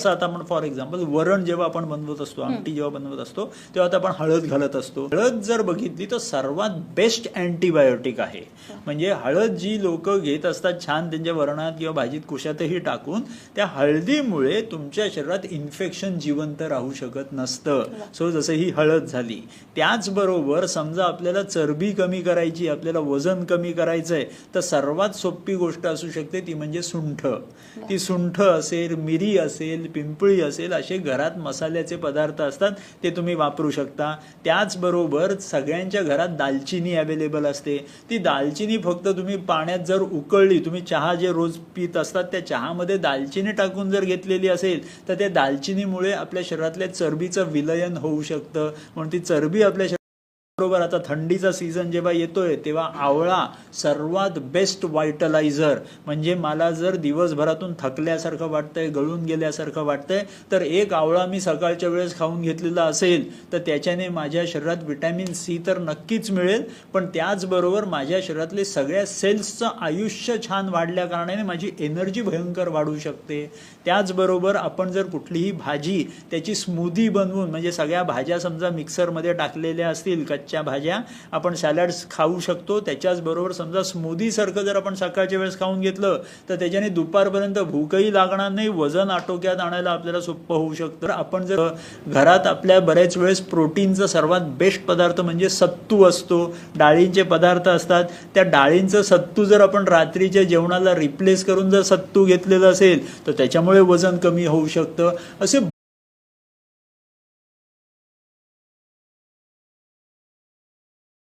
आता आपण for example वरण जेव्हा आपण बनवत असतो, आमटी जेव्हा बनवत असतो, तेव्हा आता आपण हळद घालत असतो. हळद जर बघितली तर सर्वात बेस्ट अँटीबायोटिक आहे. म्हणजे हळद जी लोक घेत असतात छान त्यांच्या वरणात किंवा भाजीत कुशातही टाकून, त्या हळदीमुळे तुमच्या शरीरात इन्फेक्शन जिवंत राहू शकत नसतं. सो जसं ही हळद झाली. त्याचबरोबर समजा आपल्याला चरबी कमी करायची, आपल्याला वजन कमी करायचंय, तर सर्वात सोपी गोष्ट असू शकते ती म्हणजे सुंठ. ती सुंठ असेल, मिरी असेल, पिंपळी असेल, असे घरात मसाल्याचे पदार्थ असतात, ते तुम्ही वापरू शकता. त्याचबरोबर सगळ्यांच्या घरात दालचिनी अवेलेबल असते. ती दालचिनी फक्त तुम्ही पाण्यात जर उकळली, तुम्ही चहा जे रोज पित असतात त्या चहामध्ये दालचिनी टाकून जर घेतलेली असेल, तर त्या दालचिनीमुळे आपल्या शरीरातल्या चरबीचं विलयन होऊ शकतं. म्हणून ती चरबी आपल्या बरोबर. आता थंडीचा सीझन जेव्हा येतोय तेव्हा आवळा सर्वात बेस्ट व्हायटलायझर. म्हणजे मला जर दिवसभरातून थकल्यासारखं वाटतंय, गळून गेल्यासारखं वाटतंय, तर एक आवळा मी सकाळच्या वेळेस खाऊन घेतलेला असेल तर त्याच्याने माझ्या शरीरात व्हिटॅमिन सी तर नक्कीच मिळेल, पण त्याचबरोबर माझ्या शरीरातले सगळ्या सेल्सचं आयुष्य छान वाढल्या कारणाने माझी एनर्जी भयंकर वाढू शकते. त्याचबरोबर आपण जर कुठलीही भाजी त्याची स्मूदी बनवून, म्हणजे सगळ्या भाज्या समजा मिक्सरमध्ये टाकलेल्या असतील, कच्च्या भाज्या आपण सॅलड्स खाऊ शकतो. त्याच्याच बरोबर समजा स्मूदी सारखं जर आपण सकाळच्या वेळेस खाऊन घेतलं तर त्याच्याने दुपारपर्यंत भूकही लागणार नाही, वजन आटोक्यात आणायला आपल्याला सोपं होऊ शकतं. तर आपण जर घरात आपल्या बऱ्याच वेळेस प्रोटीनचा सर्वात बेस्ट पदार्थ म्हणजे सत्तू असतो, डाळींचे पदार्थ असतात. त्या डाळींचं सत्तू जर आपण रात्रीच्या जेवणाला रिप्लेस करून जर सत्तू घेतलेलं असेल तर त्याच्यामुळे वजन कमी होऊ शकतं. असे